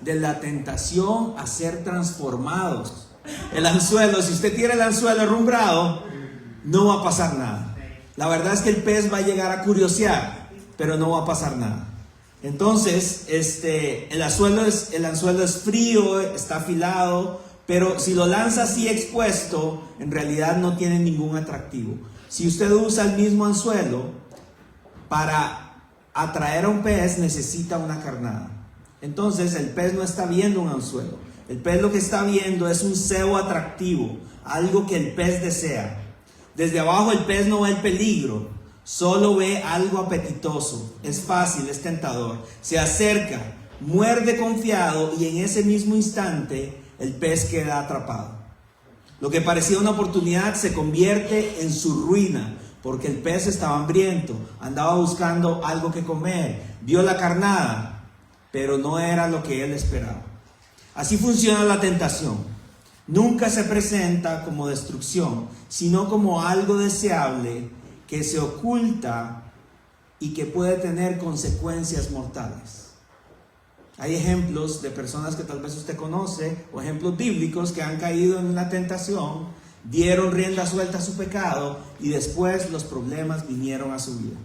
de la tentación a ser transformados. El anzuelo, si usted tiene el anzuelo herrumbrado, no va a pasar nada. La verdad es que el pez va a llegar a curiosear, pero no va a pasar nada. Entonces, el anzuelo es frío, está afilado, pero si lo lanza así expuesto, en realidad no tiene ningún atractivo. Si usted usa el mismo anzuelo para atraer a un pez, necesita una carnada. Entonces el pez no está viendo un anzuelo. El pez lo que está viendo es un cebo atractivo, algo que el pez desea. Desde abajo el pez no ve el peligro, solo ve algo apetitoso. Es fácil, es tentador. Se acerca, muerde confiado y en ese mismo instante el pez queda atrapado. Lo que parecía una oportunidad se convierte en su ruina, porque el pez estaba hambriento, andaba buscando algo que comer, vio la carnada, pero no era lo que él esperaba. Así funciona la tentación. Nunca se presenta como destrucción, sino como algo deseable que se oculta y que puede tener consecuencias mortales. Hay ejemplos de personas que tal vez usted conoce, o ejemplos bíblicos que han caído en la tentación, dieron rienda suelta a su pecado y después los problemas vinieron a su vida.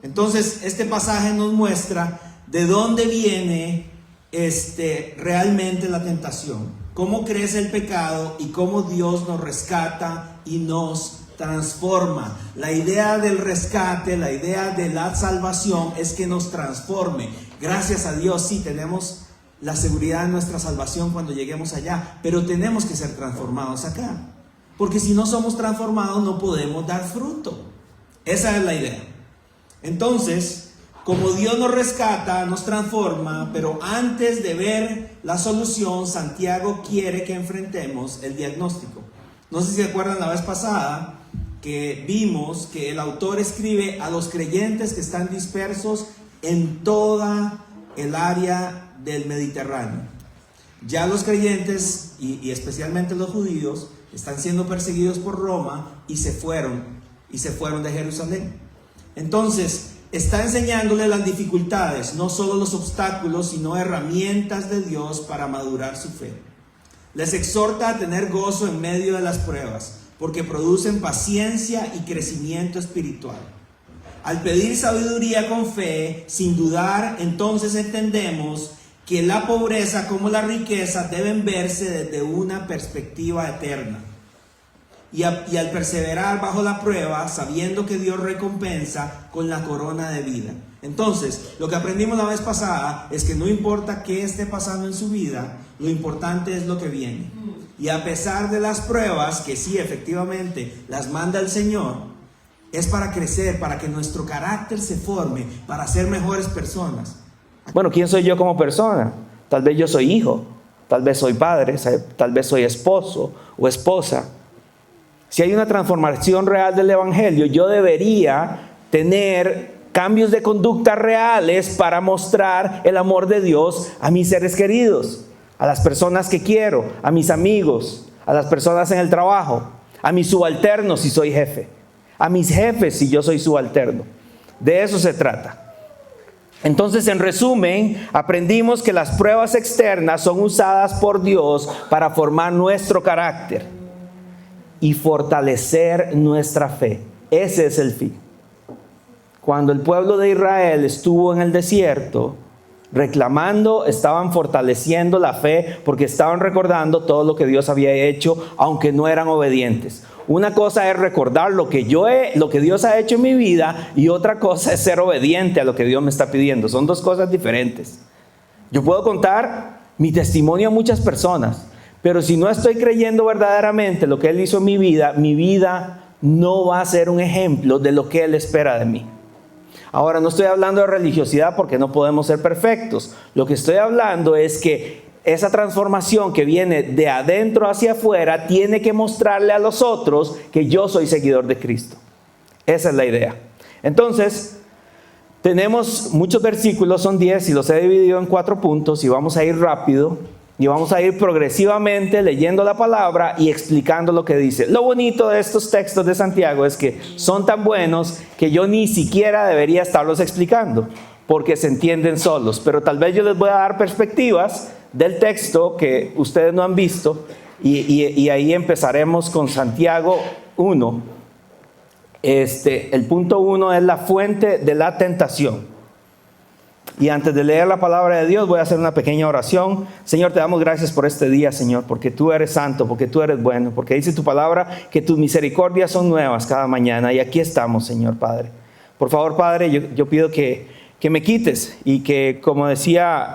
Entonces, este pasaje nos muestra de dónde viene realmente la tentación, cómo crece el pecado y cómo Dios nos rescata y nos transforma. La idea del rescate, la idea de la salvación es que nos transforme. Gracias a Dios, sí, tenemos la seguridad de nuestra salvación cuando lleguemos allá, pero tenemos que ser transformados acá, porque si no somos transformados no podemos dar fruto. Esa es la idea. Entonces, como Dios nos rescata, nos transforma, pero antes de ver la solución, Santiago quiere que enfrentemos el diagnóstico. No sé si se acuerdan la vez pasada que vimos que el autor escribe a los creyentes que están dispersos en toda el área del Mediterráneo. Ya los creyentes, y especialmente los judíos, están siendo perseguidos por Roma y se fueron de Jerusalén. Entonces, está enseñándole las dificultades, no solo los obstáculos, sino herramientas de Dios para madurar su fe. Les exhorta a tener gozo en medio de las pruebas, porque producen paciencia y crecimiento espiritual. Al pedir sabiduría con fe, sin dudar, entonces entendemos que la pobreza como la riqueza deben verse desde una perspectiva eterna. Y al perseverar bajo la prueba, sabiendo que Dios recompensa con la corona de vida. Entonces, lo que aprendimos la vez pasada es que no importa qué esté pasando en su vida, lo importante es lo que viene. Y a pesar de las pruebas, que sí, efectivamente, las manda el Señor, es para crecer, para que nuestro carácter se forme, para ser mejores personas. Bueno, ¿quién soy yo como persona? Tal vez yo soy hijo, tal vez soy padre, tal vez soy esposo o esposa. Si hay una transformación real del Evangelio, yo debería tener cambios de conducta reales para mostrar el amor de Dios a mis seres queridos, a las personas que quiero, a mis amigos, a las personas en el trabajo, a mis subalternos si soy jefe, a mis jefes si yo soy subalterno. De eso se trata. Entonces, en resumen, aprendimos que las pruebas externas son usadas por Dios para formar nuestro carácter y fortalecer nuestra fe. Ese es el fin. Cuando el pueblo de Israel estuvo en el desierto reclamando, estaban fortaleciendo la fe porque estaban recordando todo lo que Dios había hecho, aunque no eran obedientes. Una cosa es recordar lo que Dios ha hecho en mi vida, y otra cosa es ser obediente a lo que Dios me está pidiendo. Son dos cosas diferentes. Yo puedo contar mi testimonio a muchas personas, pero si no estoy creyendo verdaderamente lo que Él hizo en mi vida no va a ser un ejemplo de lo que Él espera de mí. Ahora, no estoy hablando de religiosidad porque no podemos ser perfectos. Lo que estoy hablando es que esa transformación que viene de adentro hacia afuera tiene que mostrarle a los otros que yo soy seguidor de Cristo. Esa es la idea. Entonces, tenemos muchos versículos, son 10 y los he dividido en 4 puntos y vamos a ir rápido. Y vamos a ir progresivamente leyendo la palabra y explicando lo que dice. Lo bonito de estos textos de Santiago es que son tan buenos que yo ni siquiera debería estarlos explicando, porque se entienden solos. Pero tal vez yo les voy a dar perspectivas del texto que ustedes no han visto, y ahí empezaremos con Santiago 1. El punto 1 es la fuente de la tentación. Y antes de leer la palabra de Dios voy a hacer una pequeña oración. Señor, te damos gracias por este día, Señor, porque tú eres santo, porque tú eres bueno, porque dice tu palabra que tus misericordias son nuevas cada mañana. Y aquí estamos, Señor Padre. Por favor, Padre, yo pido que me quites, y que, como decía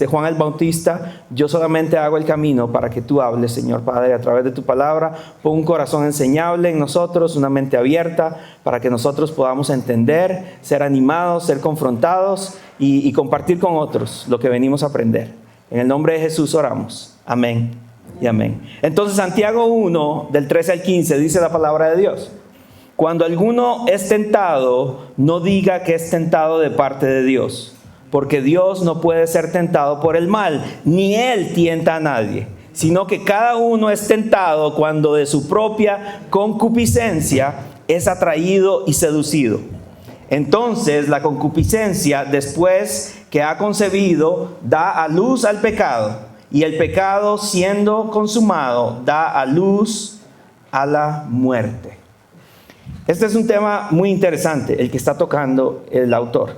Juan el Bautista, yo solamente hago el camino para que tú hables, Señor Padre, a través de tu palabra. Pon un corazón enseñable en nosotros, una mente abierta, para que nosotros podamos entender, ser animados, ser confrontados y compartir con otros lo que venimos a aprender. En el nombre de Jesús oramos. Amén y amén. Entonces, Santiago 1, del 13 al 15, dice la palabra de Dios: cuando alguno es tentado, no diga que es tentado de parte de Dios, porque Dios no puede ser tentado por el mal, ni Él tienta a nadie, sino que cada uno es tentado cuando de su propia concupiscencia es atraído y seducido. Entonces la concupiscencia, después que ha concebido, da a luz al pecado, y el pecado, siendo consumado, da a luz a la muerte. Este es un tema muy interesante, el que está tocando el autor.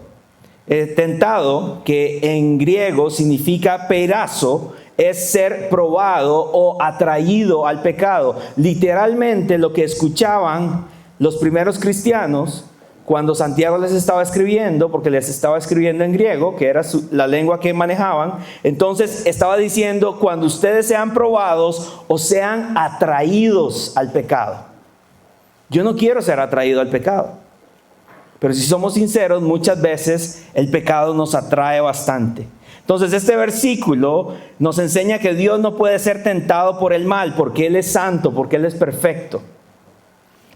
Tentado, que en griego significa peirazo, es ser probado o atraído al pecado. Literalmente lo que escuchaban los primeros cristianos cuando Santiago les estaba escribiendo, porque les estaba escribiendo en griego, que era la lengua que manejaban. Entonces estaba diciendo: cuando ustedes sean probados o sean atraídos al pecado. Yo no quiero ser atraído al pecado, pero si somos sinceros, muchas veces el pecado nos atrae bastante. Entonces este versículo nos enseña que Dios no puede ser tentado por el mal, porque Él es santo, porque Él es perfecto.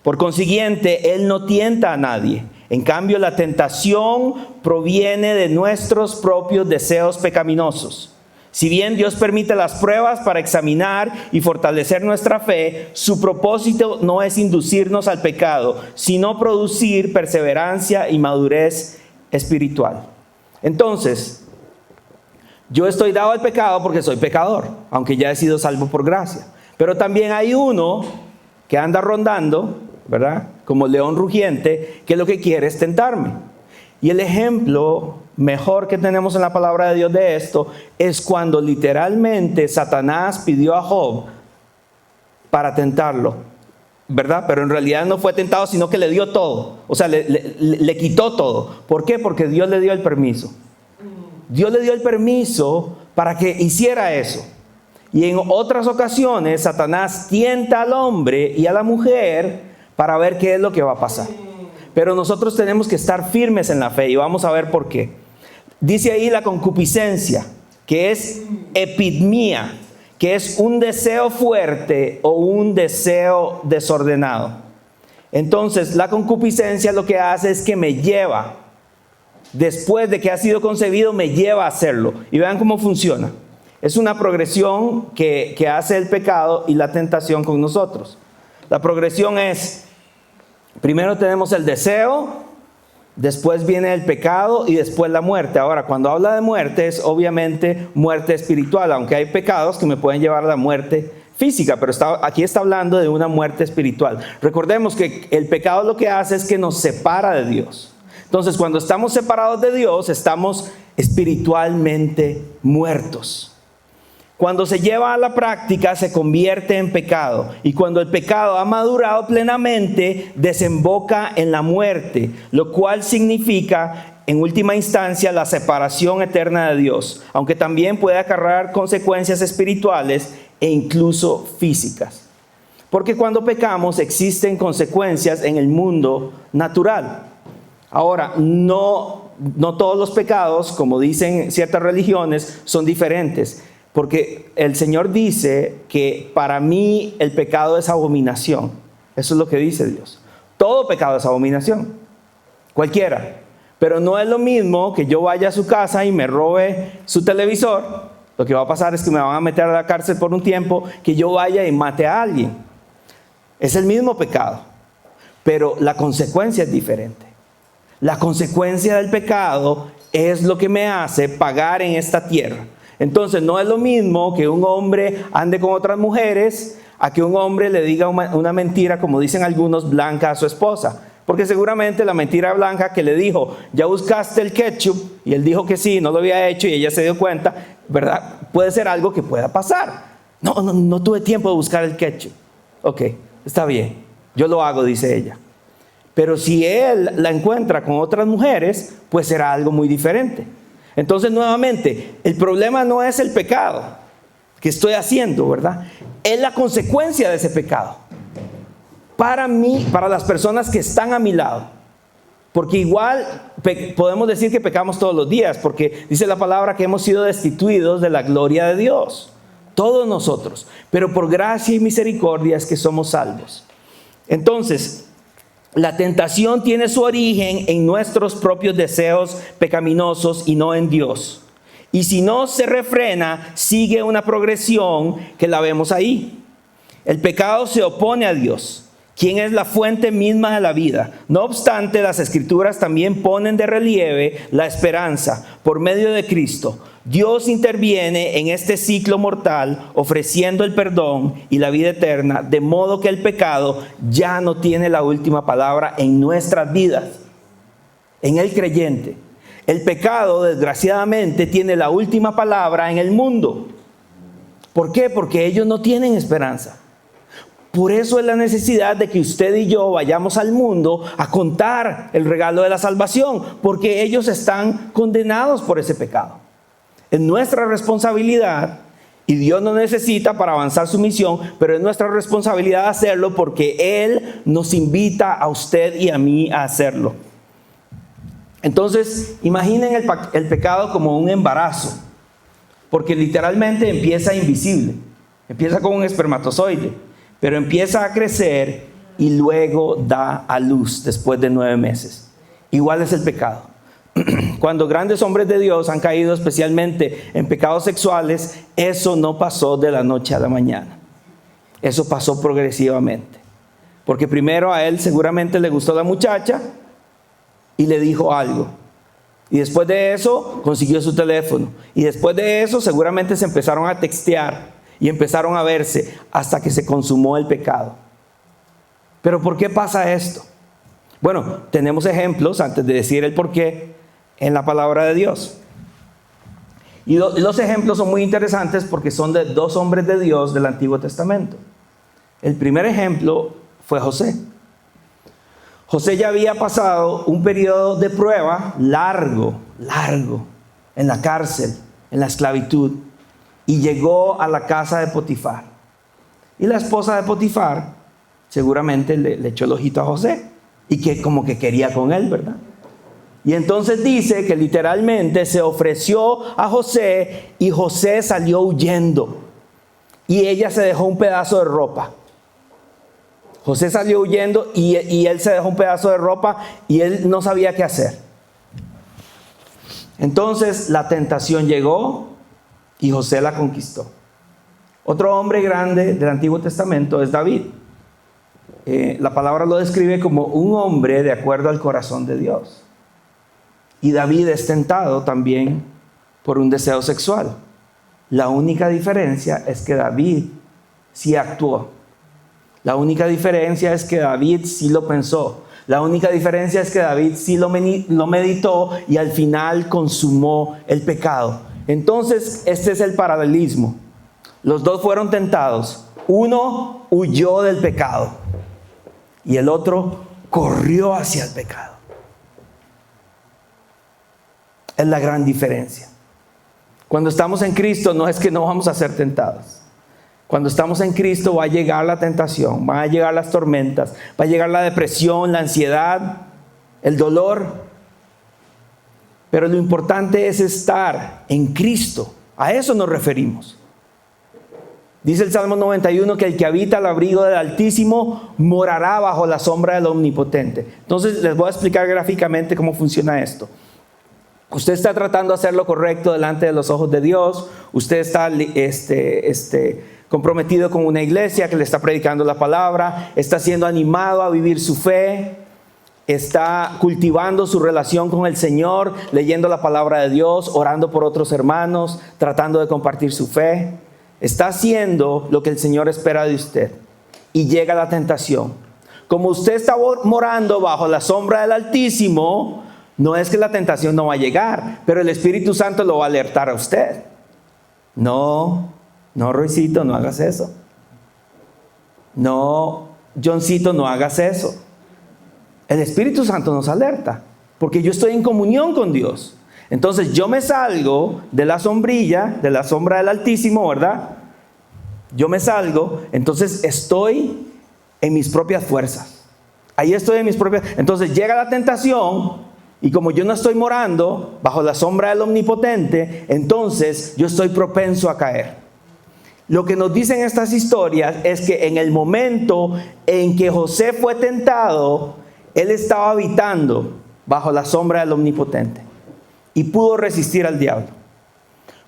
Por consiguiente, Él no tienta a nadie. En cambio, la tentación proviene de nuestros propios deseos pecaminosos. Si bien Dios permite las pruebas para examinar y fortalecer nuestra fe, su propósito no es inducirnos al pecado, sino producir perseverancia y madurez espiritual. Entonces, yo estoy dado al pecado porque soy pecador, aunque ya he sido salvo por gracia. Pero también hay uno que anda rondando, ¿verdad?, como león rugiente, que lo que quiere es tentarme. Y el ejemplo mejor que tenemos en la palabra de Dios de esto es cuando literalmente Satanás pidió a Job para tentarlo, ¿verdad? Pero en realidad no fue tentado, sino que le dio todo. O sea, le quitó todo. ¿Por qué? Porque Dios le dio el permiso. Dios le dio el permiso para que hiciera eso. Y en otras ocasiones Satanás tienta al hombre y a la mujer para ver qué es lo que va a pasar. Pero nosotros tenemos que estar firmes en la fe, y vamos a ver por qué. Dice ahí la concupiscencia, que es epidemia, que es un deseo fuerte o un deseo desordenado. Entonces, la concupiscencia lo que hace es que me lleva, después de que ha sido concebido, me lleva a hacerlo. Y vean cómo funciona. Es una progresión que hace el pecado y la tentación con nosotros. La progresión es: primero tenemos el deseo, después viene el pecado y después la muerte. Ahora, cuando habla de muerte es obviamente muerte espiritual, aunque hay pecados que me pueden llevar a la muerte física, pero aquí está hablando de una muerte espiritual. Recordemos que el pecado lo que hace es que nos separa de Dios. Entonces, cuando estamos separados de Dios, estamos espiritualmente muertos. Cuando se lleva a la práctica, se convierte en pecado. Y cuando el pecado ha madurado plenamente, desemboca en la muerte, lo cual significa, en última instancia, la separación eterna de Dios, aunque también puede acarrear consecuencias espirituales e incluso físicas. Porque cuando pecamos existen consecuencias en el mundo natural. Ahora, no todos los pecados, como dicen ciertas religiones, son diferentes. Porque el Señor dice que para mí el pecado es abominación. Eso es lo que dice Dios. Todo pecado es abominación. Cualquiera. Pero no es lo mismo que yo vaya a su casa y me robe su televisor. Lo que va a pasar es que me van a meter a la cárcel por un tiempo, que yo vaya y mate a alguien. Es el mismo pecado. Pero la consecuencia es diferente. La consecuencia del pecado es lo que me hace pagar en esta tierra. Entonces no es lo mismo que un hombre ande con otras mujeres a que un hombre le diga una mentira, como dicen algunos, blanca a su esposa. Porque seguramente la mentira blanca que le dijo, ¿ya buscaste el ketchup? Y él dijo que sí, no lo había hecho y ella se dio cuenta, ¿verdad? Puede ser algo que pueda pasar. No tuve tiempo de buscar el ketchup. Ok, está bien, yo lo hago, dice ella. Pero si él la encuentra con otras mujeres, pues será algo muy diferente. Entonces, nuevamente, el problema no es el pecado que estoy haciendo, ¿verdad? Es la consecuencia de ese pecado. Para mí, para las personas que están a mi lado. Porque igual podemos decir que pecamos todos los días, porque dice la palabra que hemos sido destituidos de la gloria de Dios. Todos nosotros. Pero por gracia y misericordia es que somos salvos. Entonces, la tentación tiene su origen en nuestros propios deseos pecaminosos y no en Dios. Y si no se refrena, sigue una progresión que la vemos ahí. El pecado se opone a Dios, quien es la fuente misma de la vida. No obstante, las Escrituras también ponen de relieve la esperanza por medio de Cristo. Dios interviene en este ciclo mortal ofreciendo el perdón y la vida eterna, de modo que el pecado ya no tiene la última palabra en nuestras vidas, en el creyente. El pecado, desgraciadamente, tiene la última palabra en el mundo. ¿Por qué? Porque ellos no tienen esperanza. Por eso es la necesidad de que usted y yo vayamos al mundo a contar el regalo de la salvación, porque ellos están condenados por ese pecado. Es nuestra responsabilidad, y Dios nos necesita para avanzar su misión, pero es nuestra responsabilidad hacerlo porque Él nos invita a usted y a mí a hacerlo. Entonces, imaginen el pecado como un embarazo, porque literalmente empieza invisible, empieza con un espermatozoide, pero empieza a crecer y luego da a luz después de 9 meses. Igual es el pecado. Cuando grandes hombres de Dios han caído especialmente en pecados sexuales, eso no pasó de la noche a la mañana. Eso pasó progresivamente. Porque primero a él seguramente le gustó la muchacha y le dijo algo. Y después de eso consiguió su teléfono. Y después de eso seguramente se empezaron a textear y empezaron a verse hasta que se consumó el pecado. ¿Pero por qué pasa esto? Bueno, tenemos ejemplos antes de decir el por qué en la palabra de Dios. Y los ejemplos son muy interesantes porque son de 2 hombres de Dios del Antiguo Testamento. El primer ejemplo fue José. José ya había pasado un periodo de prueba largo en la cárcel, en la esclavitud, y llegó a la casa de Potifar. Y la esposa de Potifar seguramente le echó el ojito a José y que como que quería con él, ¿verdad? Y entonces dice que literalmente se ofreció a José y José salió huyendo. Y ella se dejó un pedazo de ropa. José salió huyendo y él se dejó un pedazo de ropa y él no sabía qué hacer. Entonces la tentación llegó y José la conquistó. Otro hombre grande del Antiguo Testamento es David. La palabra lo describe como un hombre de acuerdo al corazón de Dios. Y David es tentado también por un deseo sexual. La única diferencia es que David sí actuó. La única diferencia es que David sí lo pensó. La única diferencia es que David sí lo meditó y al final consumó el pecado. Entonces, este es el paralelismo. Los dos fueron tentados. Uno huyó del pecado y el otro corrió hacia el pecado. Es la gran diferencia. Cuando estamos en Cristo no es que no vamos a ser tentados. Cuando estamos en Cristo va a llegar la tentación, van a llegar las tormentas, va a llegar la depresión, la ansiedad, el dolor. Pero lo importante es estar en Cristo. A eso nos referimos. Dice el Salmo 91 que el que habita al abrigo del Altísimo morará bajo la sombra del Omnipotente. Entonces les voy a explicar gráficamente cómo funciona esto. Usted está tratando de hacer lo correcto delante de los ojos de Dios. Usted está comprometido con una iglesia que le está predicando la palabra. Está siendo animado a vivir su fe. está cultivando su relación con el Señor, leyendo la palabra de Dios, orando por otros hermanos, tratando de compartir su fe. Está haciendo lo que el Señor espera de usted. Y llega la tentación. Como usted está morando bajo la sombra del Altísimo, no es que la tentación no va a llegar, pero el Espíritu Santo lo va a alertar a usted. No, Roycito, no hagas eso. No, Johncito, no hagas eso. El Espíritu Santo nos alerta, porque yo estoy en comunión con Dios. Entonces yo me salgo de la sombrilla, de la sombra del Altísimo, ¿verdad? Yo me salgo, entonces estoy en mis propias fuerzas. Ahí estoy en mis propias... Entonces llega la tentación, y como yo no estoy morando bajo la sombra del Omnipotente, entonces yo estoy propenso a caer. Lo que nos dicen estas historias es que en el momento en que José fue tentado, él estaba habitando bajo la sombra del Omnipotente y pudo resistir al diablo.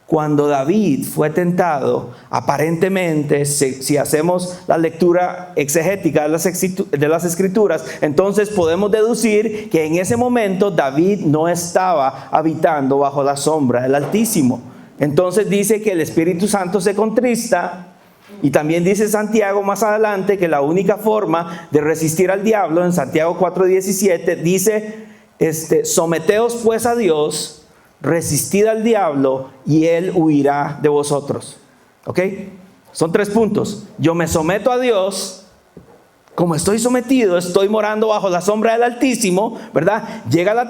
Cuando David fue tentado, aparentemente, si hacemos la lectura exegética de las Escrituras, entonces podemos deducir que en ese momento David no estaba habitando bajo la sombra del Altísimo. Entonces dice que el Espíritu Santo se contrista, y también dice Santiago más adelante que la única forma de resistir al diablo, en Santiago 4:17, dice, someteos pues a Dios, resistid al diablo y él huirá de vosotros. ¿Ok? Son 3 puntos. Yo me someto a Dios. Como estoy sometido, estoy morando bajo la sombra del Altísimo, ¿verdad? Llega la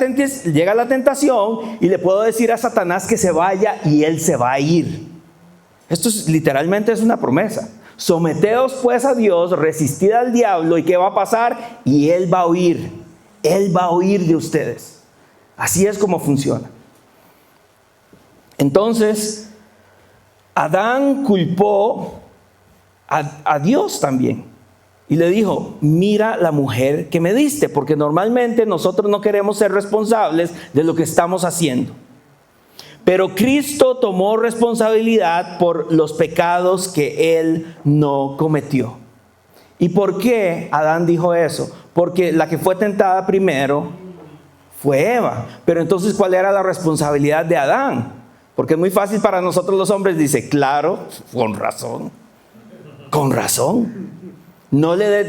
tentación y le puedo decir a Satanás que se vaya y él se va a ir. Esto literalmente es una promesa. Someteos pues a Dios, resistid al diablo, ¿y qué va a pasar? Y él va a huir. Él va a huir de ustedes. Así es como funciona. Entonces, Adán culpó a Dios también. Y le dijo, mira la mujer que me diste, porque normalmente nosotros no queremos ser responsables de lo que estamos haciendo. Pero Cristo tomó responsabilidad por los pecados que Él no cometió. ¿Y por qué Adán dijo eso? Porque la que fue tentada primero fue Eva. Pero entonces, ¿cuál era la responsabilidad de Adán? Porque es muy fácil para nosotros los hombres, dice, claro, con razón. Con razón. No le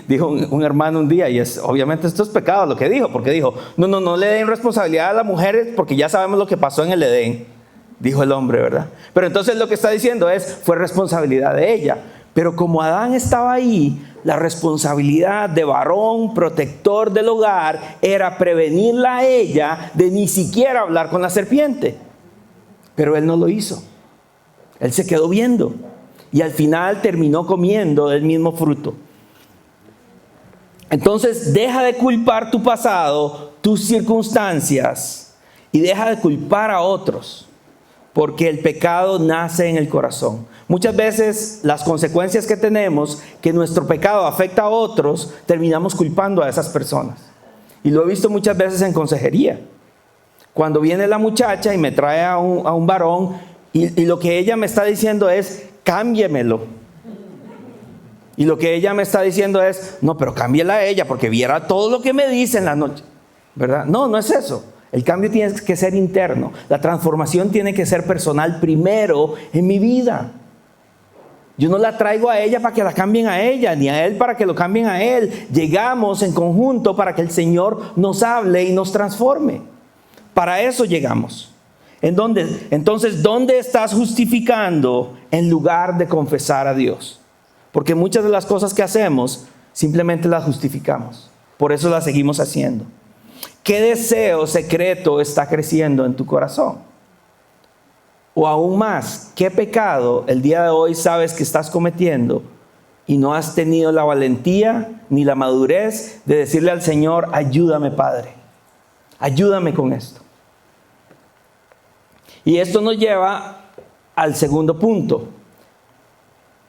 dijo un hermano un día, y obviamente esto es pecado lo que dijo, porque dijo, no le den responsabilidad a las mujeres porque ya sabemos lo que pasó en el Edén, dijo el hombre, ¿verdad? Pero entonces lo que está diciendo fue responsabilidad de ella. Pero como Adán estaba ahí, la responsabilidad de varón, protector del hogar, era prevenirla a ella de ni siquiera hablar con la serpiente. Pero él no lo hizo. Él se quedó viendo. Y al final terminó comiendo del mismo fruto. Entonces deja de culpar tu pasado, tus circunstancias, y deja de culpar a otros, porque el pecado nace en el corazón. Muchas veces las consecuencias que tenemos, que nuestro pecado afecta a otros, terminamos culpando a esas personas. Y lo he visto muchas veces en consejería. Cuando viene la muchacha y me trae a un varón, y lo que ella me está diciendo es, cámbiemelo. Y lo que ella me está diciendo es, no, pero cámbiela a ella porque viera todo lo que me dice en la noche, ¿verdad? No es eso. El cambio tiene que ser interno. La transformación tiene que ser personal primero en mi vida. Yo no la traigo a ella para que la cambien a ella, ni a él para que lo cambien a él. Llegamos en conjunto para que el Señor nos hable y nos transforme. Para eso llegamos. Entonces, ¿dónde estás justificando en lugar de confesar a Dios? Porque muchas de las cosas que hacemos simplemente las justificamos. Por eso las seguimos haciendo. ¿Qué deseo secreto está creciendo en tu corazón? O aún más, ¿qué pecado el día de hoy sabes que estás cometiendo y no has tenido la valentía ni la madurez de decirle al Señor, ayúdame, Padre, ayúdame con esto? Y esto nos lleva al segundo punto,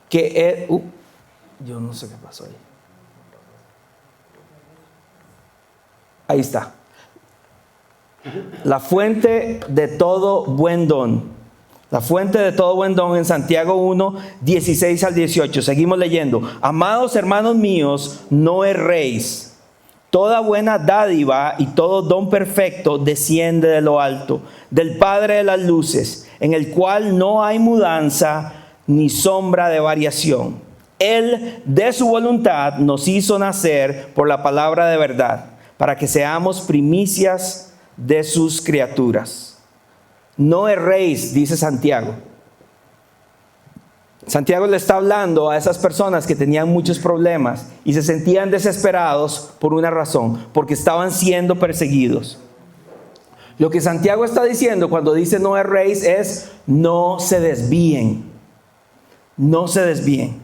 que es... yo no sé qué pasó ahí. Ahí está. La fuente de todo buen don. La fuente de todo buen don en Santiago 1, 16 al 18. Seguimos leyendo. Amados hermanos míos, no erréis. Toda buena dádiva y todo don perfecto desciende de lo alto, del Padre de las luces, en el cual no hay mudanza ni sombra de variación. Él, de su voluntad, nos hizo nacer por la palabra de verdad, para que seamos primicias de sus criaturas. No erréis, dice Santiago. Santiago le está hablando a esas personas que tenían muchos problemas y se sentían desesperados por una razón, porque estaban siendo perseguidos. Lo que Santiago está diciendo cuando dice no erréis es no se desvíen. No se desvíen.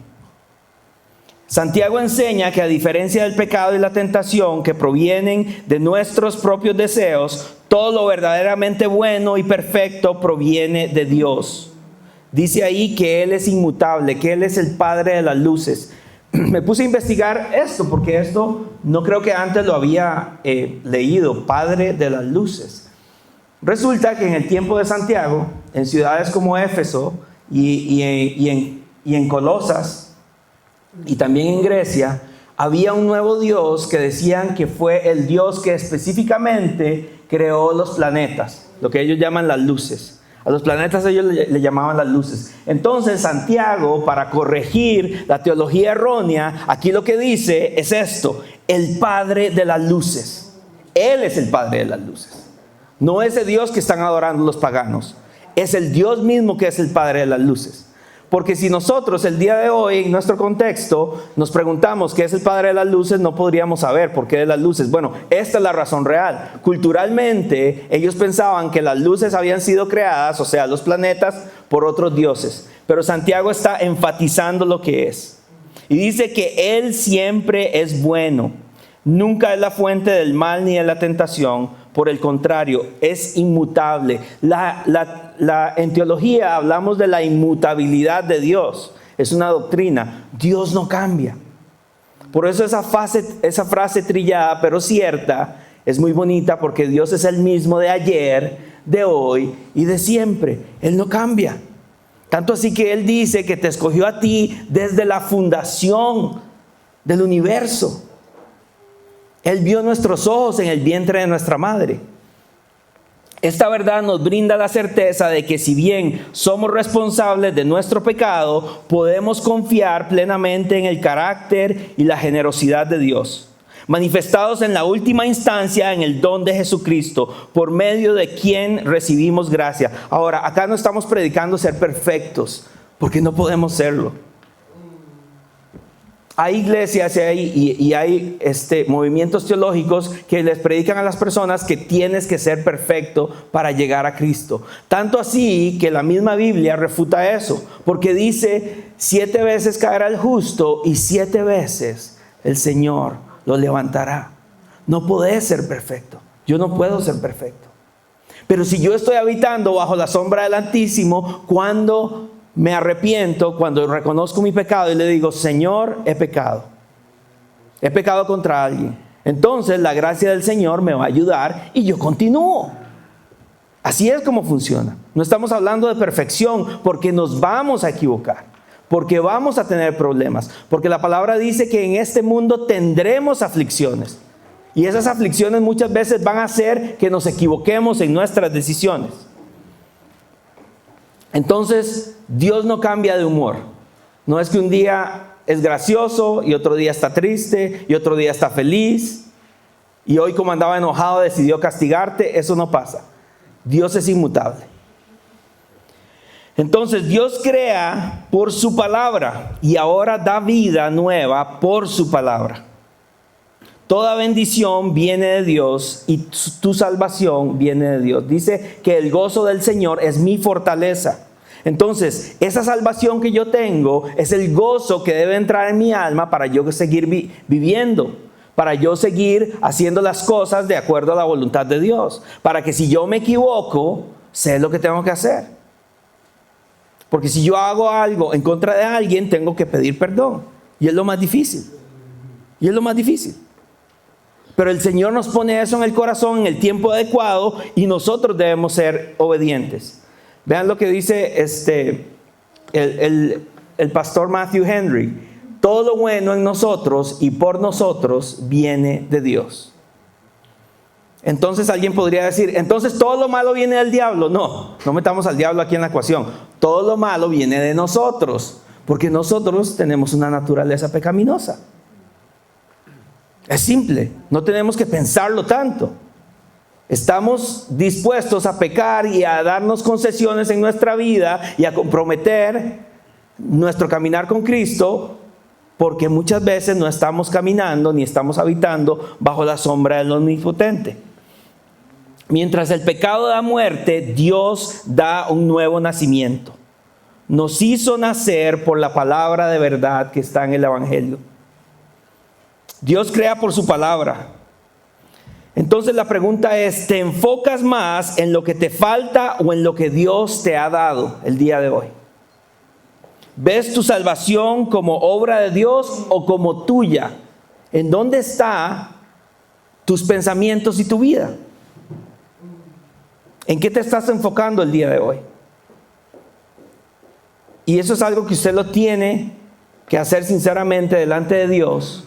Santiago enseña que a diferencia del pecado y la tentación que provienen de nuestros propios deseos, todo lo verdaderamente bueno y perfecto proviene de Dios. Dice ahí que Él es inmutable, que Él es el Padre de las luces. Me puse a investigar esto porque esto no creo que antes lo había leído, Padre de las luces. Resulta que en el tiempo de Santiago, en ciudades como Éfeso y en Colosas y también en Grecia, había un nuevo Dios que decían que fue el Dios que específicamente creó los planetas, lo que ellos llaman las luces. A los planetas ellos le llamaban las luces. Entonces Santiago, para corregir la teología errónea, aquí lo que dice es esto: el Padre de las luces. Él es el Padre de las luces. No ese Dios que están adorando los paganos. Es el Dios mismo que es el Padre de las luces. Porque si nosotros el día de hoy, en nuestro contexto, nos preguntamos qué es el Padre de las luces, no podríamos saber por qué de las luces. Bueno, esta es la razón real. Culturalmente, ellos pensaban que las luces habían sido creadas, o sea, los planetas, por otros dioses. Pero Santiago está enfatizando lo que es. Y dice que Él siempre es bueno. Nunca es la fuente del mal ni de la tentación. Por el contrario, es inmutable. En teología hablamos de la inmutabilidad de Dios. Es una doctrina. Dios no cambia. Por eso esa frase trillada, pero cierta, es muy bonita porque Dios es el mismo de ayer, de hoy y de siempre. Él no cambia. Tanto así que Él dice que te escogió a ti desde la fundación del universo. Él vio nuestros ojos en el vientre de nuestra madre. Esta verdad nos brinda la certeza de que si bien somos responsables de nuestro pecado, podemos confiar plenamente en el carácter y la generosidad de Dios, manifestados en la última instancia en el don de Jesucristo, por medio de quien recibimos gracia. Ahora, acá no estamos predicando ser perfectos, porque no podemos serlo. Hay iglesias y hay movimientos teológicos que les predican a las personas que tienes que ser perfecto para llegar a Cristo. Tanto así que la misma Biblia refuta eso, porque dice 7 veces caerá el justo y 7 veces el Señor lo levantará. No podés ser perfecto. Yo no puedo ser perfecto. Pero si yo estoy habitando bajo la sombra del Altísimo, cuando me arrepiento, cuando reconozco mi pecado y le digo, Señor, he pecado contra alguien, entonces la gracia del Señor me va a ayudar y yo continúo. Así es como funciona. No estamos hablando de perfección porque nos vamos a equivocar, porque vamos a tener problemas, porque la palabra dice que en este mundo tendremos aflicciones y esas aflicciones muchas veces van a hacer que nos equivoquemos en nuestras decisiones. Entonces, Dios no cambia de humor. No es que un día es gracioso y otro día está triste y otro día está feliz. Y hoy, como andaba enojado, decidió castigarte. Eso no pasa. Dios es inmutable. Entonces, Dios crea por su palabra y ahora da vida nueva por su palabra. Toda bendición viene de Dios y tu salvación viene de Dios. Dice que el gozo del Señor es mi fortaleza. Entonces, esa salvación que yo tengo es el gozo que debe entrar en mi alma para yo seguir viviendo, para yo seguir haciendo las cosas de acuerdo a la voluntad de Dios. Para que si yo me equivoco, sé lo que tengo que hacer. Porque si yo hago algo en contra de alguien, tengo que pedir perdón. Y es lo más difícil. Pero el Señor nos pone eso en el corazón en el tiempo adecuado y nosotros debemos ser obedientes. Vean lo que dice el pastor Matthew Henry. todo lo bueno en nosotros y por nosotros viene de Dios. Entonces alguien podría decir, entonces todo lo malo viene del diablo. No, no metamos al diablo aquí en la ecuación. Todo lo malo viene de nosotros, porque nosotros tenemos una naturaleza pecaminosa. Es simple, no tenemos que pensarlo tanto. Estamos dispuestos a pecar y a darnos concesiones en nuestra vida y a comprometer nuestro caminar con Cristo, porque muchas veces no estamos caminando ni estamos habitando bajo la sombra del Omnipotente. Mientras el pecado da muerte, Dios da un nuevo nacimiento. Nos hizo nacer por la palabra de verdad que está en el Evangelio. Dios crea por su palabra. Entonces la pregunta es, ¿te enfocas más en lo que te falta o en lo que Dios te ha dado el día de hoy? ¿Ves tu salvación como obra de Dios o como tuya? ¿En dónde están tus pensamientos y tu vida? ¿En qué te estás enfocando el día de hoy? Y eso es algo que usted lo tiene que hacer sinceramente delante de Dios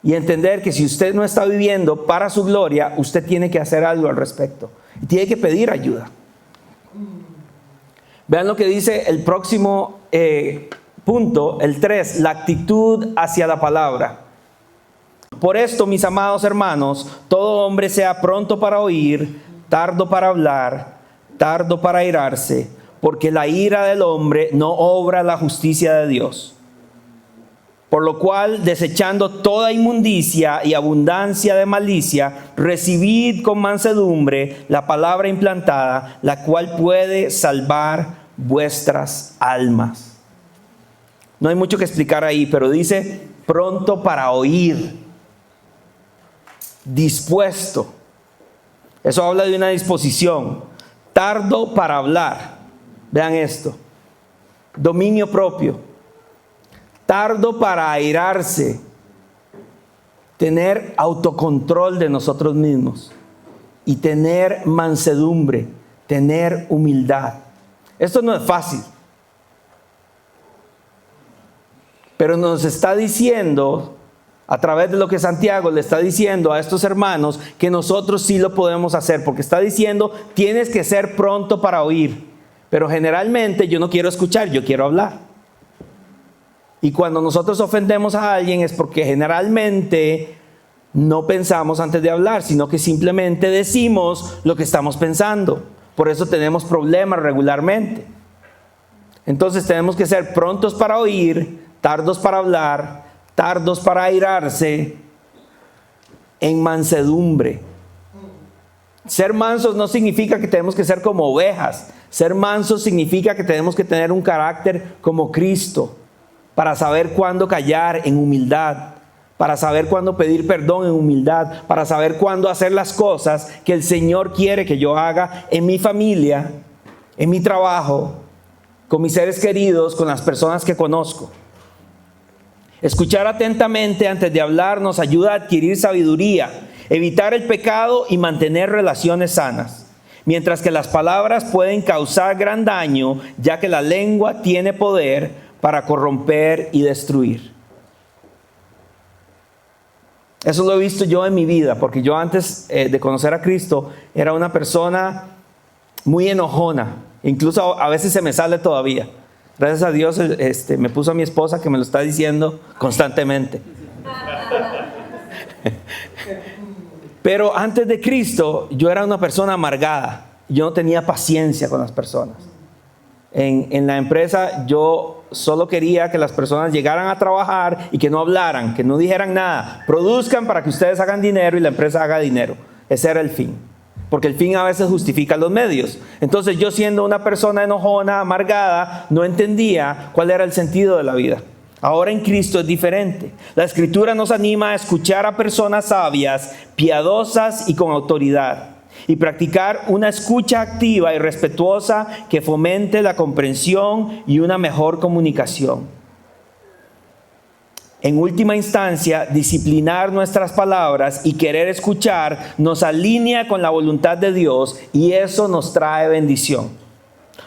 y entender que si usted no está viviendo para su gloria, usted tiene que hacer algo al respecto. Y tiene que pedir ayuda. Vean lo que dice el próximo punto, el 3, la actitud hacia la palabra. Por esto, mis amados hermanos, todo hombre sea pronto para oír, tardo para hablar, tardo para airarse, porque la ira del hombre no obra la justicia de Dios. Por lo cual, desechando toda inmundicia y abundancia de malicia, recibid con mansedumbre la palabra implantada, la cual puede salvar vuestras almas. No hay mucho que explicar ahí, pero dice pronto para oír, dispuesto. Eso habla de una disposición. Tardo para hablar. Vean esto. Dominio propio. Tardo para airarse. Tener autocontrol de nosotros mismos. Y tener mansedumbre. Tener humildad. Esto no es fácil. Pero nos está diciendo, a través de lo que Santiago le está diciendo a estos hermanos, que nosotros sí lo podemos hacer, porque está diciendo, tienes que ser pronto para oír, pero generalmente yo no quiero escuchar, yo quiero hablar. Y cuando nosotros ofendemos a alguien es porque generalmente no pensamos antes de hablar, sino que simplemente decimos lo que estamos pensando. Por eso tenemos problemas regularmente. Entonces tenemos que ser prontos para oír, tardos para hablar, tardos para airarse, en mansedumbre. Ser mansos no significa que tenemos que ser como ovejas. Ser mansos significa que tenemos que tener un carácter como Cristo, para saber cuándo callar en humildad, para saber cuándo pedir perdón en humildad, para saber cuándo hacer las cosas que el Señor quiere que yo haga en mi familia, en mi trabajo, con mis seres queridos, con las personas que conozco. Escuchar atentamente antes de hablar nos ayuda a adquirir sabiduría, evitar el pecado y mantener relaciones sanas. Mientras que las palabras pueden causar gran daño, ya que la lengua tiene poder para corromper y destruir. Eso lo he visto yo en mi vida, porque yo antes de conocer a Cristo era una persona muy enojona. Incluso a veces se me sale todavía. Gracias a Dios me puso a mi esposa que me lo está diciendo constantemente. Pero antes de Cristo yo era una persona amargada. Yo no tenía paciencia con las personas. En la empresa yo solo quería que las personas llegaran a trabajar y que no hablaran, que no dijeran nada. Produzcan para que ustedes hagan dinero y la empresa haga dinero. Ese era el fin. Porque el fin a veces justifica los medios. Entonces yo, siendo una persona enojona, amargada, no entendía cuál era el sentido de la vida. Ahora en Cristo es diferente. La Escritura nos anima a escuchar a personas sabias, piadosas y con autoridad, y practicar una escucha activa y respetuosa que fomente la comprensión y una mejor comunicación. En última instancia, disciplinar nuestras palabras y querer escuchar nos alinea con la voluntad de Dios, y eso nos trae bendición.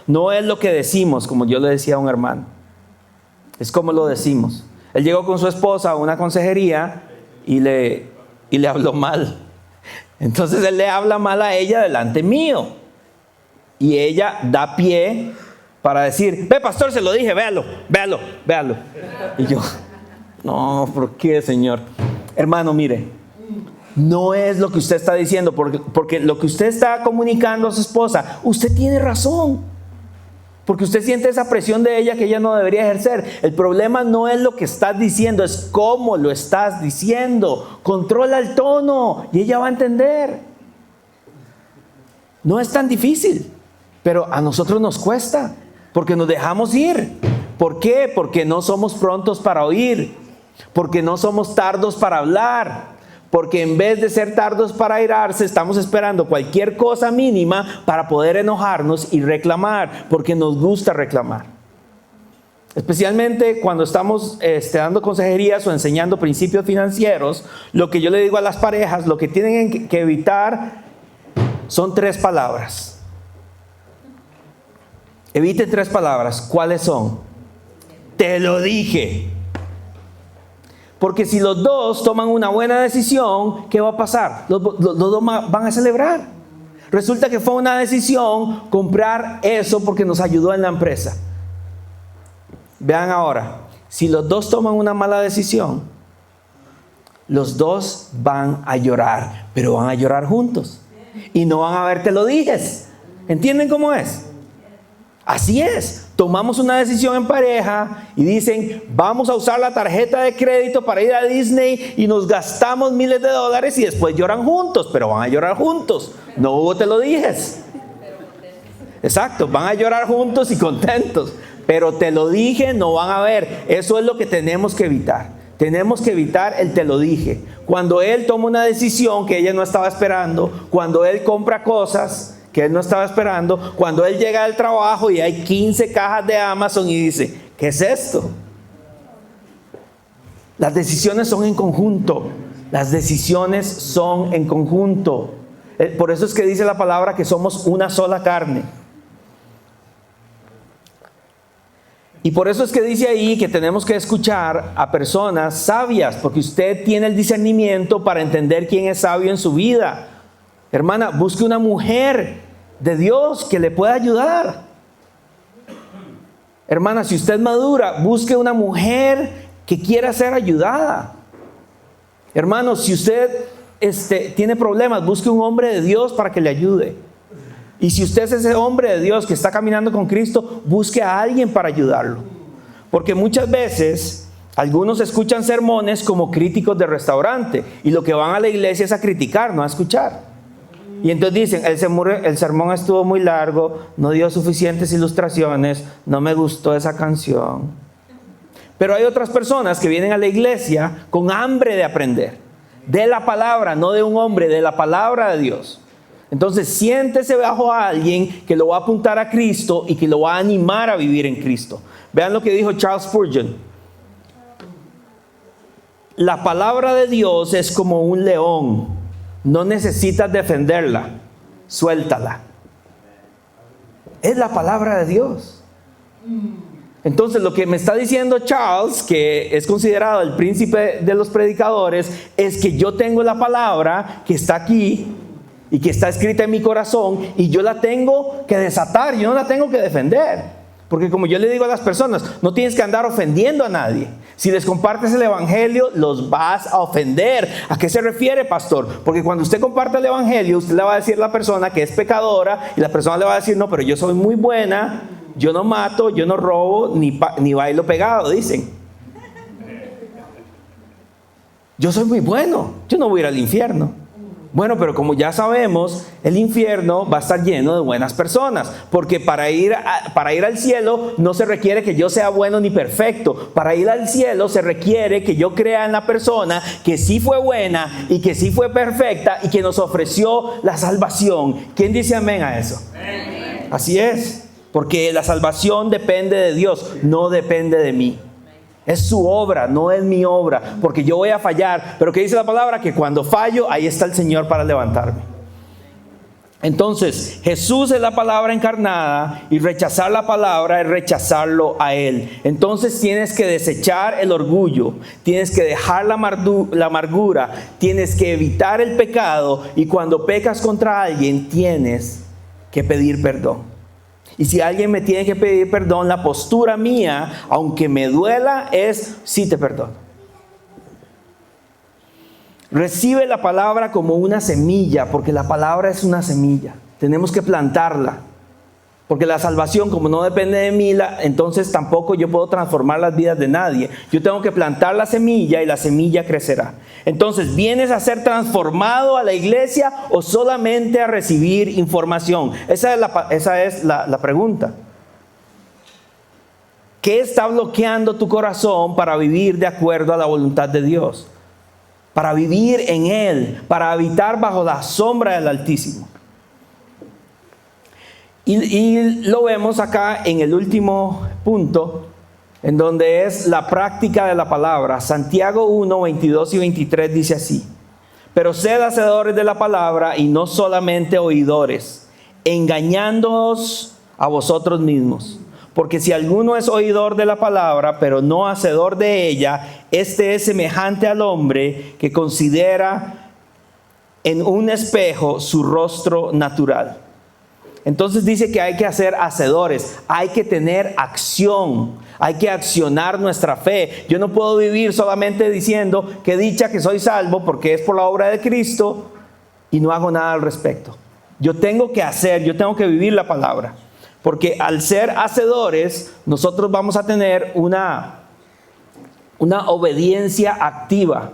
No es lo que decimos, como yo le decía a un hermano. Es como lo decimos. Él llegó con su esposa a una consejería y le habló mal. Entonces él le habla mal a ella delante mío. Y ella da pie para decir, ve pastor, se lo dije, véalo. Y yo, no, ¿por qué, Señor? Hermano, mire, no es lo que usted está diciendo, porque lo que usted está comunicando a su esposa, usted tiene razón. Porque usted siente esa presión de ella que ella no debería ejercer. El problema no es lo que estás diciendo, es cómo lo estás diciendo. Controla el tono y ella va a entender. No es tan difícil, pero a nosotros nos cuesta, porque nos dejamos ir. ¿Por qué? Porque no somos prontos para oír, porque no somos tardos para hablar. Porque en vez de ser tardos para airarse, estamos esperando cualquier cosa mínima para poder enojarnos y reclamar, porque nos gusta reclamar. Especialmente cuando estamos dando consejerías o enseñando principios financieros, lo que yo le digo a las parejas, lo que tienen que evitar son 3 palabras. Evite 3 palabras. ¿Cuáles son? Te lo dije. Porque si los dos toman una buena decisión, ¿qué va a pasar? Los dos van a celebrar. Resulta que fue una decisión comprar eso porque nos ayudó en la empresa. Vean ahora, si los dos toman una mala decisión, los dos van a llorar, pero van a llorar juntos. Y no van a ver te lo dijes. ¿Entienden cómo es? Así es. Tomamos una decisión en pareja y dicen, vamos a usar la tarjeta de crédito para ir a Disney y nos gastamos miles de dólares y después lloran juntos, pero van a llorar juntos. No hubo te lo dijes. Exacto, van a llorar juntos y contentos, pero te lo dije no van a ver. Eso es lo que tenemos que evitar. Tenemos que evitar el te lo dije. Cuando él toma una decisión que ella no estaba esperando, cuando él compra cosas que él no estaba esperando, cuando él llega al trabajo y hay 15 cajas de Amazon y dice, ¿qué es esto? Las decisiones son en conjunto. Las decisiones son en conjunto. Por eso es que dice la palabra que somos una sola carne. Y por eso es que dice ahí que tenemos que escuchar a personas sabias, porque usted tiene el discernimiento para entender quién es sabio en su vida. Hermana, busque una mujer de Dios que le pueda ayudar. Hermana, si usted es madura, busque una mujer que quiera ser ayudada. Hermano, si usted tiene problemas, busque un hombre de Dios para que le ayude. Y si usted es ese hombre de Dios que está caminando con Cristo, busque a alguien para ayudarlo. Porque muchas veces algunos escuchan sermones como críticos de restaurante y lo que van a la iglesia es a criticar, no a escuchar. Y entonces dicen, el sermón estuvo muy largo, no dio suficientes ilustraciones, no me gustó esa canción. Pero hay otras personas que vienen a la iglesia con hambre de aprender, de la palabra, no de un hombre, de la palabra de Dios. Entonces siéntese bajo a alguien que lo va a apuntar a Cristo y que lo va a animar a vivir en Cristo. Vean lo que dijo Charles Spurgeon. La palabra de Dios es como un león. No necesitas defenderla, suéltala. Es la palabra de Dios. Entonces lo que me está diciendo Charles, que es considerado el príncipe de los predicadores, es que yo tengo la palabra que está aquí y que está escrita en mi corazón y yo la tengo que desatar, yo no la tengo que defender. Porque como yo le digo a las personas, no tienes que andar ofendiendo a nadie. Si les compartes el evangelio, los vas a ofender. ¿A qué se refiere, pastor? Porque cuando usted comparte el evangelio, usted le va a decir a la persona que es pecadora y la persona le va a decir, no, pero yo soy muy buena, yo no mato, yo no robo, ni bailo pegado, dicen. Yo soy muy bueno, yo no voy a ir al infierno. Bueno, pero como ya sabemos, el infierno va a estar lleno de buenas personas, porque para ir al cielo no se requiere que yo sea bueno ni perfecto. Para ir al cielo se requiere que yo crea en la persona que sí fue buena y que sí fue perfecta y que nos ofreció la salvación. ¿Quién dice amén a eso? Amén. Así es, porque la salvación depende de Dios, no depende de mí. Es su obra, no es mi obra, porque yo voy a fallar. Pero ¿qué dice la palabra? Que cuando fallo, ahí está el Señor para levantarme. Entonces, Jesús es la palabra encarnada y rechazar la palabra es rechazarlo a Él. Entonces tienes que desechar el orgullo, tienes que dejar la amargura, tienes que evitar el pecado y cuando pecas contra alguien tienes que pedir perdón. Y si alguien me tiene que pedir perdón, la postura mía, aunque me duela, es sí te perdono. Recibe la palabra como una semilla, porque la palabra es una semilla. Tenemos que plantarla. Porque la salvación, como no depende de mí, entonces tampoco yo puedo transformar las vidas de nadie. Yo tengo que plantar la semilla y la semilla crecerá. Entonces, ¿vienes a ser transformado a la iglesia o solamente a recibir información? Esa es la pregunta. ¿Qué está bloqueando tu corazón para vivir de acuerdo a la voluntad de Dios? Para vivir en Él, para habitar bajo la sombra del Altísimo. Y lo vemos acá en el último punto, en donde es la práctica de la palabra. Santiago 1, 22 y 23 dice así: pero sed hacedores de la palabra y no solamente oidores, engañándoos a vosotros mismos. Porque si alguno es oidor de la palabra, pero no hacedor de ella, este es semejante al hombre que considera en un espejo su rostro natural. Entonces dice que hay que ser hacedores, hay que tener acción, hay que accionar nuestra fe. Yo no puedo vivir solamente diciendo que dicha que soy salvo porque es por la obra de Cristo y no hago nada al respecto. Yo tengo que hacer, yo tengo que vivir la palabra. Porque al ser hacedores, nosotros vamos a tener una obediencia activa.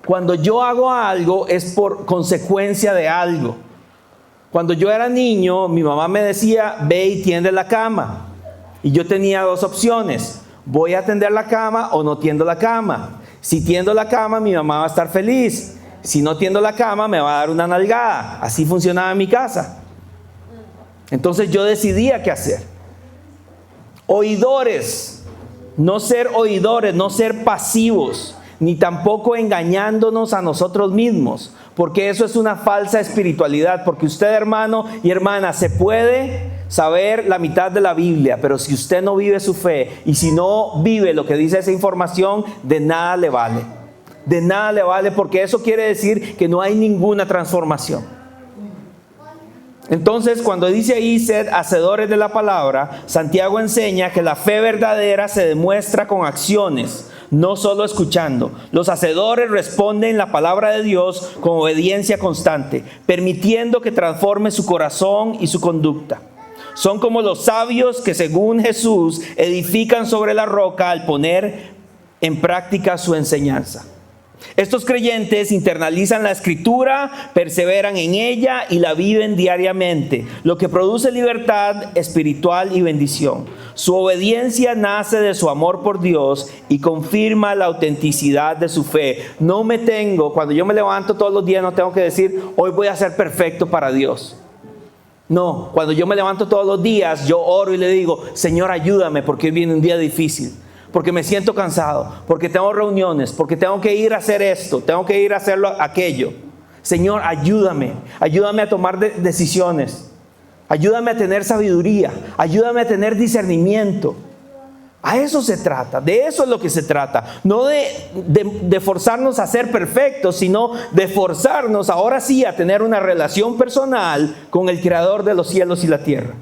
Cuando yo hago algo es por consecuencia de algo. Cuando yo era niño, mi mamá me decía, ve y tiende la cama. Y yo tenía dos opciones: voy a tender la cama o no tiendo la cama. Si tiendo la cama, mi mamá va a estar feliz. Si no tiendo la cama, me va a dar una nalgada. Así funcionaba en mi casa. Entonces yo decidía qué hacer. Oidores, no ser pasivos, ni tampoco engañándonos a nosotros mismos, porque eso es una falsa espiritualidad. Porque usted, hermano y hermana, se puede saber la mitad de la Biblia, pero si usted no vive su fe y si no vive lo que dice esa información, de nada le vale. De nada le vale, porque eso quiere decir que no hay ninguna transformación. Entonces, cuando dice ahí, sed hacedores de la palabra, Santiago enseña que la fe verdadera se demuestra con acciones, no solo escuchando. Los hacedores responden la palabra de Dios con obediencia constante, permitiendo que transforme su corazón y su conducta. Son como los sabios que, según Jesús, edifican sobre la roca al poner en práctica su enseñanza. Estos creyentes internalizan la escritura, perseveran en ella y la viven diariamente, lo que produce libertad espiritual y bendición. Su obediencia nace de su amor por Dios y confirma la autenticidad de su fe. Cuando yo me levanto todos los días, no tengo que decir, hoy voy a ser perfecto para Dios. No, cuando yo me levanto todos los días, yo oro y le digo, Señor, ayúdame porque hoy viene un día difícil. Porque me siento cansado, porque tengo reuniones, porque tengo que ir a hacer esto, tengo que ir a hacer aquello. Señor, ayúdame a tomar decisiones, ayúdame a tener sabiduría, ayúdame a tener discernimiento. A eso se trata, de eso es lo que se trata. No de forzarnos a ser perfectos, sino de forzarnos ahora sí a tener una relación personal con el Creador de los cielos y la tierra.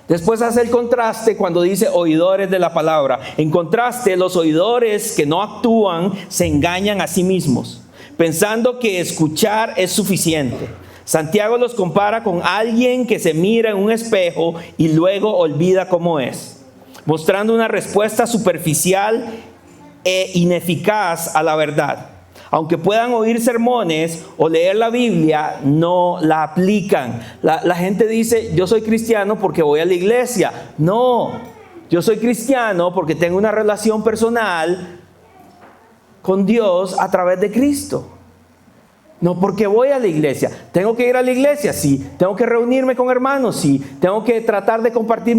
Después hace el contraste cuando dice oidores de la palabra. En contraste, los oidores que no actúan se engañan a sí mismos, pensando que escuchar es suficiente. Santiago los compara con alguien que se mira en un espejo y luego olvida cómo es, mostrando una respuesta superficial e ineficaz a la verdad. Aunque puedan oír sermones o leer la Biblia, no la aplican. La gente dice, yo soy cristiano porque voy a la iglesia. No, yo soy cristiano porque tengo una relación personal con Dios a través de Cristo. No porque voy a la iglesia. ¿Tengo que ir a la iglesia? Sí. ¿Tengo que reunirme con hermanos? Sí. ¿Tengo que tratar de compartir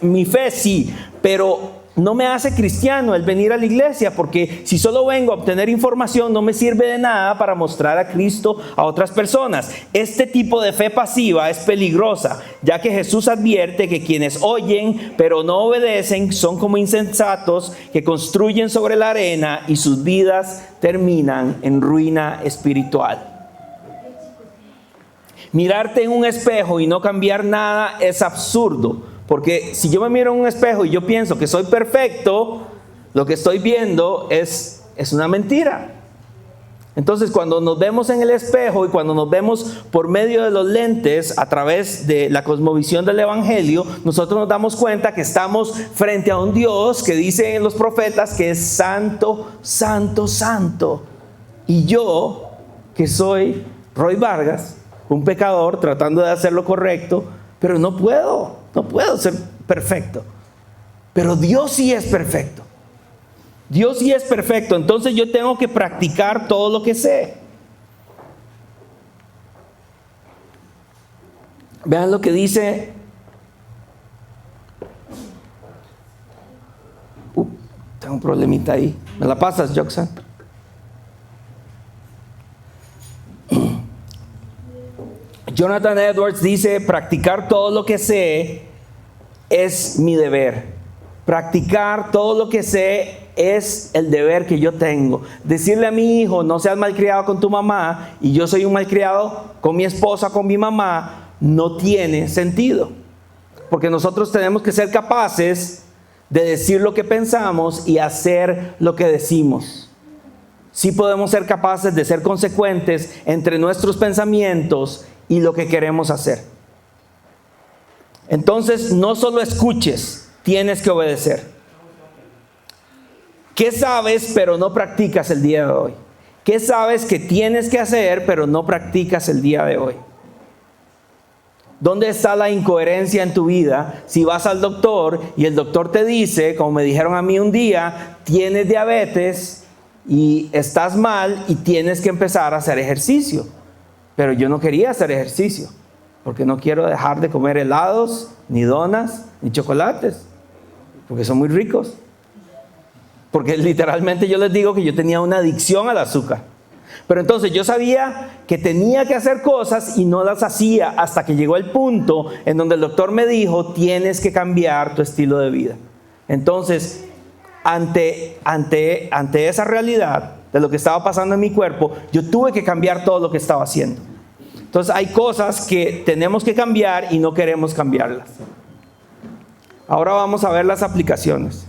mi fe? Sí. Pero no me hace cristiano el venir a la iglesia, porque si solo vengo a obtener información no me sirve de nada para mostrar a Cristo a otras personas. Este tipo de fe pasiva es peligrosa, ya que Jesús advierte que quienes oyen pero no obedecen son como insensatos que construyen sobre la arena y sus vidas terminan en ruina espiritual. Mirarte en un espejo y no cambiar nada es absurdo. Porque si yo me miro en un espejo y yo pienso que soy perfecto, lo que estoy viendo es una mentira. Entonces, cuando nos vemos en el espejo y cuando nos vemos por medio de los lentes a través de la cosmovisión del Evangelio, nosotros nos damos cuenta que estamos frente a un Dios que dicen los profetas que es santo, santo, santo. Y yo, que soy Roy Vargas, un pecador tratando de hacer lo correcto, pero no puedo ser perfecto. Pero Dios sí es perfecto. Dios sí es perfecto. Entonces yo tengo que practicar todo lo que sé. Vean lo que dice. Tengo un problemita ahí. ¿Me la pasas, Joxan? Jonathan Edwards dice: practicar todo lo que sé es mi deber. Practicar todo lo que sé es el deber que yo tengo. Decirle a mi hijo: no seas malcriado con tu mamá, y yo soy un malcriado con mi esposa, con mi mamá, no tiene sentido. Porque nosotros tenemos que ser capaces de decir lo que pensamos y hacer lo que decimos. Sí podemos ser capaces de ser consecuentes entre nuestros pensamientos y lo que queremos hacer. Entonces, no solo escuches, tienes que obedecer. ¿Qué sabes pero no practicas el día de hoy? ¿Qué sabes que tienes que hacer pero no practicas el día de hoy? ¿Dónde está la incoherencia en tu vida? Si vas al doctor y el doctor te dice, como me dijeron a mí un día, tienes diabetes y estás mal y tienes que empezar a hacer ejercicio. Pero yo no quería hacer ejercicio, porque no quiero dejar de comer helados, ni donas, ni chocolates, porque son muy ricos. Porque literalmente yo les digo que yo tenía una adicción al azúcar. Pero entonces yo sabía que tenía que hacer cosas y no las hacía hasta que llegó el punto en donde el doctor me dijo: tienes que cambiar tu estilo de vida. Entonces, ante esa realidad de lo que estaba pasando en mi cuerpo, yo tuve que cambiar todo lo que estaba haciendo. Entonces hay cosas que tenemos que cambiar y no queremos cambiarlas. Ahora vamos a ver las aplicaciones.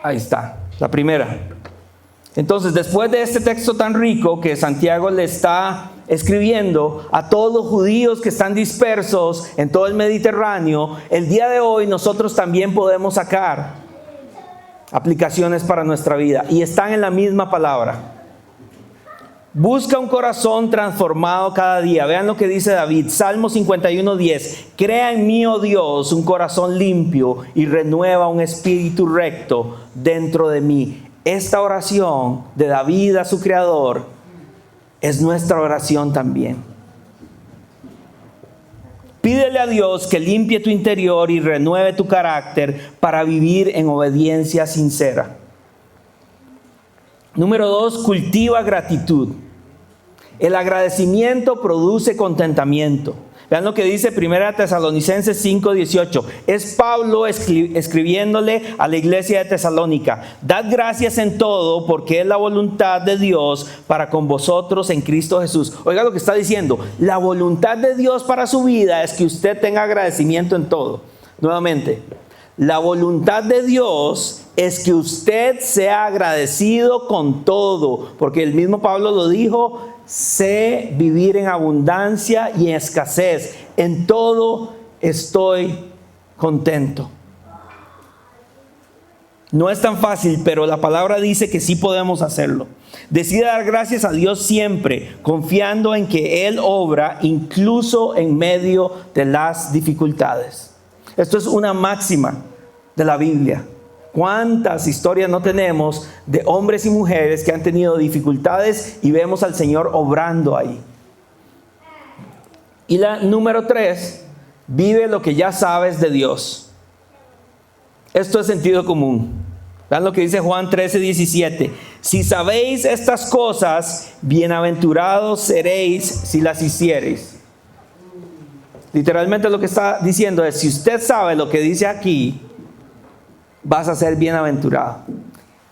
Ahí está, la primera. Entonces, después de este texto tan rico que Santiago le está escribiendo a todos los judíos que están dispersos en todo el Mediterráneo, el día de hoy nosotros también podemos sacar aplicaciones para nuestra vida, y están en la misma palabra. Busca un corazón transformado cada día. Vean lo que dice David, Salmo 51:10. Crea en mí, oh Dios, un corazón limpio y renueva un espíritu recto dentro de mí. Esta oración de David a su Creador es nuestra oración también. Pídele a Dios que limpie tu interior y renueve tu carácter para vivir en obediencia sincera. Número 2, cultiva gratitud. El agradecimiento produce contentamiento. Vean lo que dice 1 Tesalonicenses 5:18. Es Pablo escribiéndole a la iglesia de Tesalónica. Dad gracias en todo, porque es la voluntad de Dios para con vosotros en Cristo Jesús. Oiga lo que está diciendo. La voluntad de Dios para su vida es que usted tenga agradecimiento en todo. Nuevamente, la voluntad de Dios es que usted sea agradecido con todo, porque el mismo Pablo lo dijo: sé vivir en abundancia y en escasez. En todo estoy contento. No es tan fácil, pero la palabra dice que sí podemos hacerlo. Decide dar gracias a Dios siempre, confiando en que Él obra incluso en medio de las dificultades. Esto es una máxima de la Biblia. ¿Cuántas historias no tenemos de hombres y mujeres que han tenido dificultades y vemos al Señor obrando ahí? Y la número 3, Vive lo que ya sabes de Dios. Esto es sentido común. Vean lo que dice Juan 13:17. Si sabéis estas cosas, bienaventurados seréis si las hiciereis. Literalmente lo que está diciendo es, si usted sabe lo que dice aquí, vas a ser bienaventurado.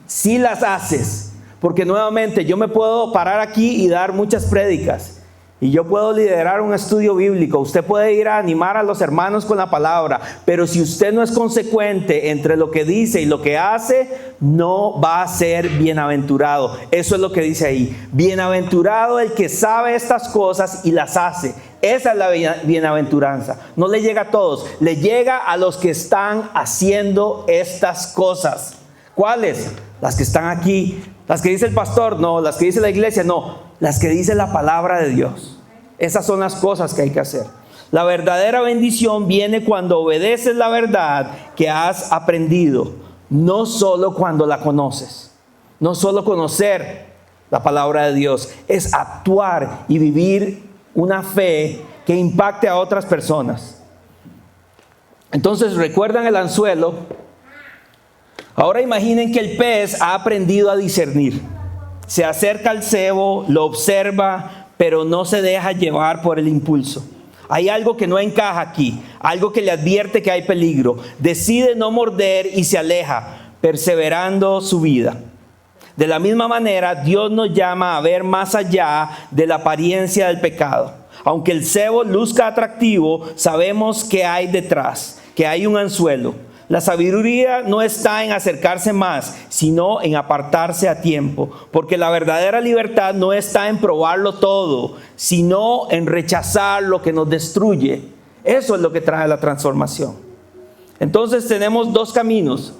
Si las haces, porque nuevamente yo me puedo parar aquí y dar muchas prédicas. Y yo puedo liderar un estudio bíblico, usted puede ir a animar a los hermanos con la palabra, pero si usted no es consecuente entre lo que dice y lo que hace, no va a ser bienaventurado. Eso es lo que dice ahí. Bienaventurado el que sabe estas cosas y las hace. Esa es la bienaventuranza. No le llega a todos, le llega a los que están haciendo estas cosas. ¿Cuáles? Las que están aquí. Las que dice el pastor, no. Las que dice la iglesia, no. Las que dice la palabra de Dios. Esas son las cosas que hay que hacer. La verdadera bendición viene cuando obedeces la verdad que has aprendido, no solo cuando la conoces. No solo conocer la palabra de Dios, es actuar y vivir una fe que impacte a otras personas. Entonces, ¿recuerdan el anzuelo? Ahora imaginen que el pez ha aprendido a discernir. Se acerca al cebo, lo observa, pero no se deja llevar por el impulso. Hay algo que no encaja aquí, algo que le advierte que hay peligro. Decide no morder y se aleja, perseverando su vida. De la misma manera, Dios nos llama a ver más allá de la apariencia del pecado. Aunque el cebo luzca atractivo, sabemos que hay detrás, que hay un anzuelo. La sabiduría no está en acercarse más, sino en apartarse a tiempo. Porque la verdadera libertad no está en probarlo todo, sino en rechazar lo que nos destruye. Eso es lo que trae la transformación. Entonces tenemos dos caminos: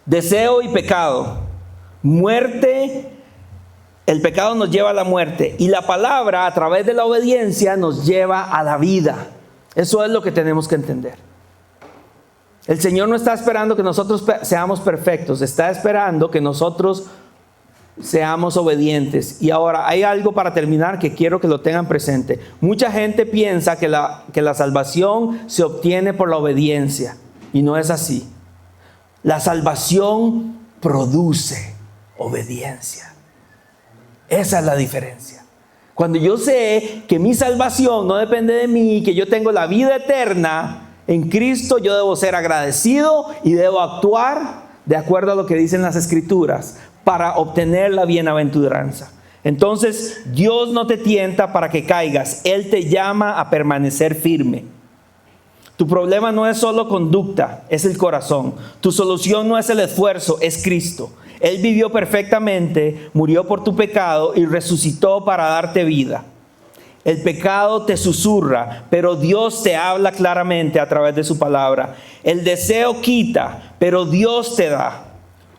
deseo y pecado. Muerte, el pecado nos lleva a la muerte. Y la palabra, a través de la obediencia, nos lleva a la vida. Eso es lo que tenemos que entender. El Señor no está esperando que nosotros seamos perfectos, está esperando que nosotros seamos obedientes. Y ahora hay algo para terminar que quiero que lo tengan presente. Mucha gente piensa que la salvación se obtiene por la obediencia, y no es así. La salvación produce obediencia. Esa es la diferencia. Cuando yo sé que mi salvación no depende de mí, que yo tengo la vida eterna en Cristo, yo debo ser agradecido y debo actuar de acuerdo a lo que dicen las Escrituras para obtener la bienaventuranza. Entonces, Dios no te tienta para que caigas, Él te llama a permanecer firme. Tu problema no es solo conducta, es el corazón. Tu solución no es el esfuerzo, es Cristo. Él vivió perfectamente, murió por tu pecado y resucitó para darte vida. El pecado te susurra, pero Dios te habla claramente a través de su palabra. El deseo quita, pero Dios te da.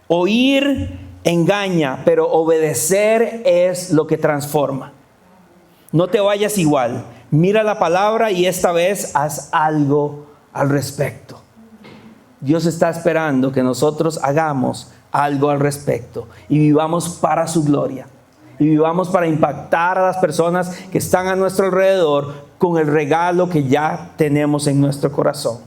Oír engaña, pero obedecer es lo que transforma. No te vayas igual. Mira la palabra y esta vez haz algo al respecto. Dios está esperando que nosotros hagamos algo al respecto y vivamos para su gloria. Y vivamos para impactar a las personas que están a nuestro alrededor con el regalo que ya tenemos en nuestro corazón.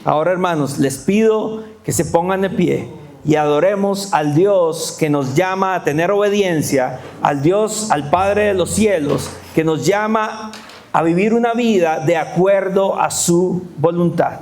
Ahora, hermanos, les pido que se pongan de pie y adoremos al Dios que nos llama a tener obediencia, al Dios, al Padre de los cielos, que nos llama a vivir una vida de acuerdo a su voluntad.